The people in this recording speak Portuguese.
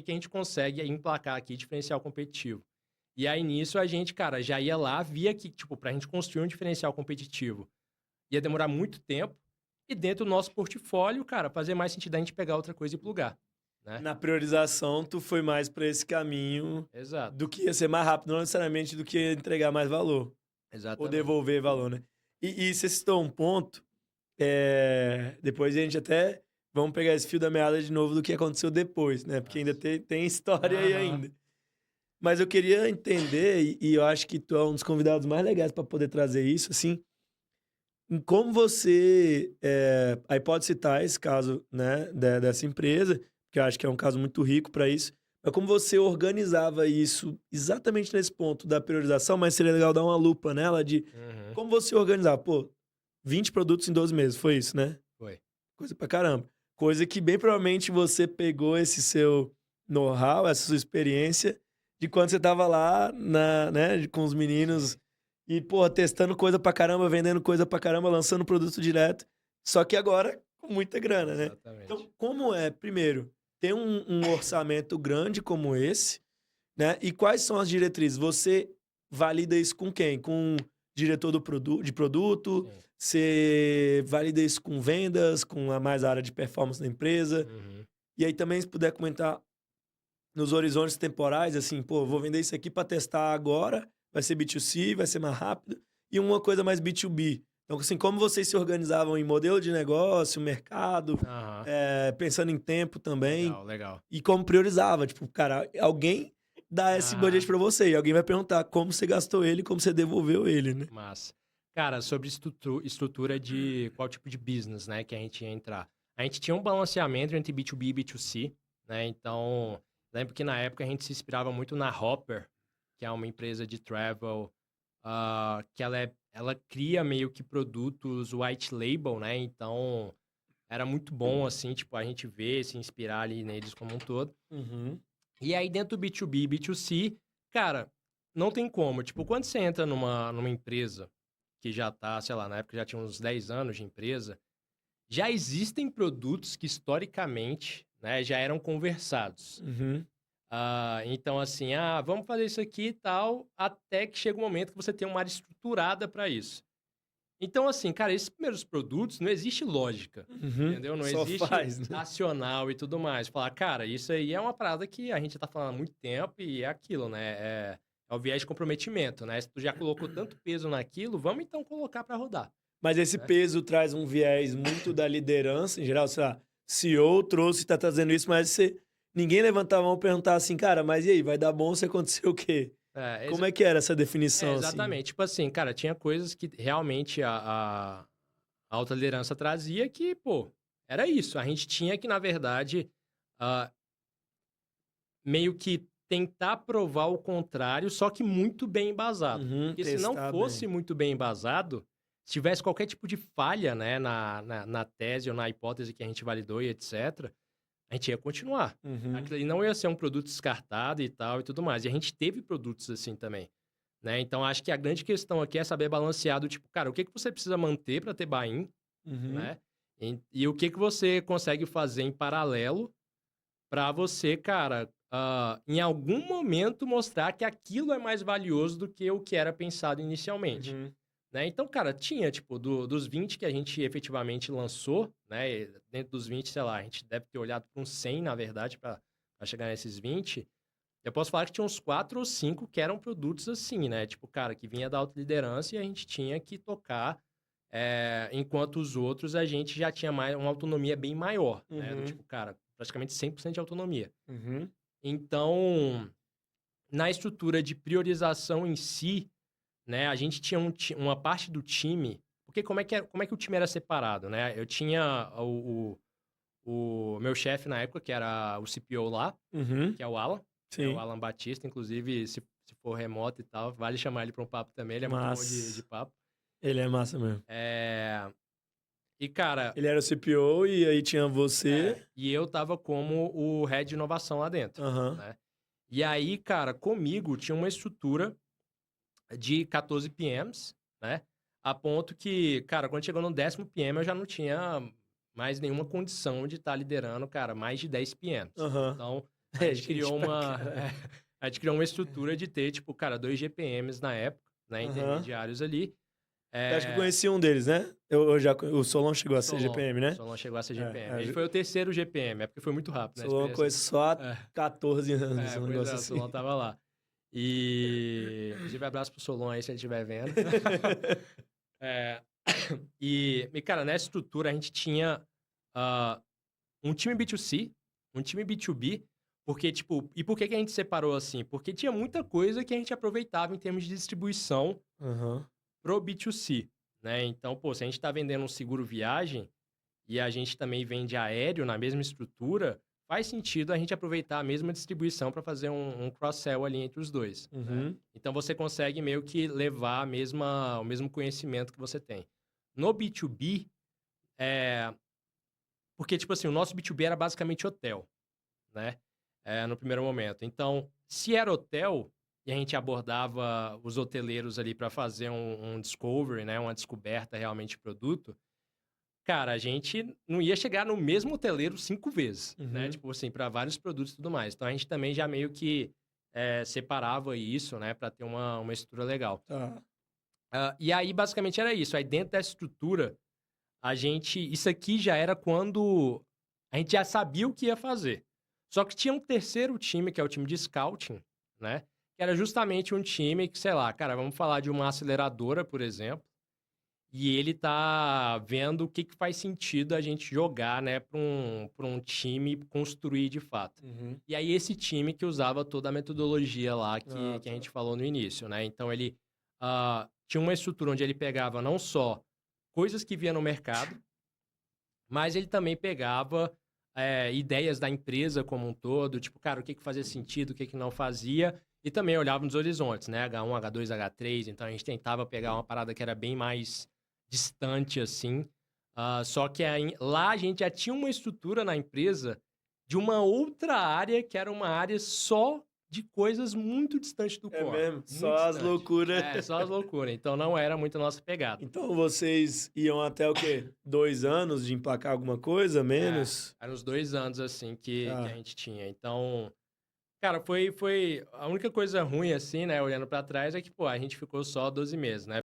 que a gente consegue emplacar aqui, diferencial competitivo? E aí, nisso, a gente, cara, já ia lá, via que, tipo, pra gente construir um diferencial competitivo, ia demorar muito tempo. E dentro do nosso portfólio, cara, fazer mais sentido a gente pegar outra coisa e plugar, né? Na priorização, tu foi mais para esse caminho Exato. do que ia ser mais rápido, não necessariamente do que ia entregar mais valor, ou Exatamente. devolver valor, né? E você citou um ponto, depois a gente até vamos pegar esse fio da meada de novo do que aconteceu depois, né? Porque ainda Nossa. tem história aí Aham. ainda. Mas eu queria entender, e eu acho que tu é um dos convidados mais legais para poder trazer isso, assim, em como você, aí pode citar esse caso, né, dessa empresa, que eu acho que é um caso muito rico para isso, mas como você organizava isso exatamente nesse ponto da priorização, mas seria legal dar uma lupa nela de Uhum. como você organizava. Pô, 20 produtos em 12 meses, foi isso, né? Foi. Coisa pra caramba. Coisa que bem provavelmente você pegou esse seu know-how, essa sua experiência, de quando você tava lá né, com os meninos Sim. e, porra, testando coisa pra caramba, vendendo coisa pra caramba, lançando produto direto. Só que agora com muita grana, né? Exatamente. Então, como é, primeiro, ter um orçamento grande como esse, né? E quais são as diretrizes? Você valida isso com quem? Com o diretor de produto? Sim. Você valida isso com vendas, com a mais área de performance da empresa? Uhum. E aí também se puder comentar nos horizontes temporais, assim, pô, vou vender isso aqui para testar agora, vai ser B2C, vai ser mais rápido, e uma coisa mais B2B. Então, assim, como vocês se organizavam em modelo de negócio, mercado, Aham. pensando em tempo também, Legal, legal. e como priorizava. Tipo, cara, alguém dá esse budget Aham. para você, e alguém vai perguntar como você gastou ele, como você devolveu ele, né? Massa. Cara, sobre estrutura de qual tipo de business, né, que a gente ia entrar. A gente tinha um balanceamento entre B2B e B2C, né? Então, lembro que na época a gente se inspirava muito na Hopper, que é uma empresa de travel, que ela cria meio que produtos white label, né? Então, era muito bom, assim, tipo, a gente ver, se inspirar ali neles como um todo. Uhum. E aí, dentro do B2B e B2C, cara, não tem como. Tipo, quando você entra numa empresa que já tá, sei lá, na época já tinha uns 10 anos de empresa, já existem produtos que historicamente, né, já eram conversados. Uhum. Então, assim, vamos fazer isso aqui e tal, até que chega um momento que você tem uma área estruturada para isso. Então, assim, cara, esses primeiros produtos não existe lógica, Uhum. entendeu? Não Só existe faz, né? racional e tudo mais. Falar, cara, isso aí é uma parada que a gente tá falando há muito tempo e é aquilo, né? É o viés de comprometimento, né? Se tu já colocou tanto peso naquilo, vamos então colocar para rodar, Mas esse né? peso traz um viés muito da liderança, em geral, sei lá, CEO trouxe, tá trazendo isso, mas ninguém levantava a mão e perguntava assim, cara, mas e aí, vai dar bom se acontecer o quê? É, Como é que era essa definição, assim? exatamente. Tipo assim, cara, tinha coisas que realmente a alta liderança trazia que, pô, era isso. A gente tinha que, na verdade, ah, meio que tentar provar o contrário, só que muito bem embasado. Uhum, Porque se não testar fosse bem. muito bem embasado, se tivesse qualquer tipo de falha, né, na tese ou na hipótese que a gente validou e etc., a gente ia continuar. Uhum, Aquilo ali não ia ser um produto descartado e tal e tudo mais. E a gente teve produtos assim também, né? Então, acho que a grande questão aqui é saber balancear do tipo, cara, o que que você precisa manter para ter buy-in, uhum, né? E o que que você consegue fazer em paralelo para você, cara, em algum momento mostrar que aquilo é mais valioso do que o que era pensado inicialmente, uhum. né. Então, cara, tinha, tipo, dos 20 que a gente efetivamente lançou, né, e dentro dos 20, sei lá, a gente deve ter olhado para uns 100, na verdade, para chegar nesses 20. Eu posso falar que tinha uns 4 ou 5 que eram produtos assim, né, tipo, cara, que vinha da alta liderança e a gente tinha que tocar, enquanto os outros a gente já tinha mais uma autonomia bem maior, né, do Uhum, tipo, cara, praticamente 100% de autonomia. uhum, Então, na estrutura de priorização em si, né, a gente tinha uma parte do time, porque como é que o time era separado, né? Eu tinha o meu chefe na época, que era o CPO lá, uhum. que é o Alan, né? O Sim, Alan Batista, inclusive, se for remoto e tal, vale chamar ele para um papo também, ele é muito bom de mas papo. ele é massa mesmo. É, e, cara, Ele era o CPO e aí tinha você. e eu tava como o head de inovação lá dentro, Aham. né? E aí, cara, comigo tinha uma estrutura de 14 PMs, né? A ponto que, cara, quando chegou no 10º PM, eu já não tinha mais nenhuma condição de estar liderando, cara, mais de 10 PMs. Aham. Então, A gente gente criou pra uma, caralho. a gente criou uma estrutura de ter, tipo, cara, 2 GPMs na época, né, Aham. intermediários ali. Eu acho que eu É, conheci um deles, né? O Solon chegou o a ser Solon. GPM, O né? Solon chegou a ser GPM. Ele É, foi o terceiro GPM, é porque foi muito rápido, né, a Solon eu experiência. conheço só há É, 14 anos, um pois é, negócio o assim. Solon tava lá. E, inclusive, abraço pro Solon aí, se ele estiver vendo. É, cara, nessa estrutura a gente tinha ah, um time B2C, um time B2B, porque, tipo, e por que que a gente separou assim? Porque tinha muita coisa que a gente aproveitava em termos de distribuição Aham. pro B2C, né? Então, pô, se a gente tá vendendo um seguro viagem e a gente também vende aéreo na mesma estrutura, faz sentido a gente aproveitar a mesma distribuição para fazer um cross-sell ali entre os dois, né? Uhum. Então, você consegue meio que levar o mesmo conhecimento que você tem. No B2B, porque, tipo assim, o nosso B2B era basicamente hotel, né? No primeiro momento. Então, se era hotel e a gente abordava os hoteleiros ali para fazer um discovery, né? Uma descoberta realmente de produto, cara, a gente não ia chegar no mesmo hoteleiro 5 vezes, né? Uhum. Tipo assim, para vários produtos e tudo mais. Então, a gente também já meio que separava isso, né? Para ter uma estrutura legal. Tá. E aí, basicamente, era isso. Aí, dentro dessa estrutura, isso aqui já era quando a gente já sabia o que ia fazer. Só que tinha um terceiro time, que é o time de scouting, né? Que era justamente um time que, sei lá, cara, vamos falar de uma aceleradora, por exemplo, e ele tá vendo o que que faz sentido a gente jogar, né, pra um time construir de fato. Uhum. E aí esse time que usava toda a metodologia lá Ah, que a tá. gente falou no início, né? Então ele tinha uma estrutura onde ele pegava não só coisas que via no mercado, mas ele também pegava ideias da empresa como um todo, tipo, cara, o que que fazia sentido, o que que não fazia, e também olhava nos horizontes, né? H1, H2, H3, então a gente tentava pegar uma parada que era bem mais distante, assim. Só que lá a gente já tinha uma estrutura na empresa de uma outra área, que era uma área só de coisas muito distantes do É core. mesmo? Muito Só as distante. loucuras. Só as loucuras. Então não era muito a nossa pegada. Então vocês iam até o quê? 2 anos de emplacar alguma coisa, menos? Eram uns 2 anos, assim, que a Tá. gente tinha. Então, cara, foi... A única coisa ruim, assim, né, olhando pra trás, é que, pô, a gente ficou só 12 meses, né?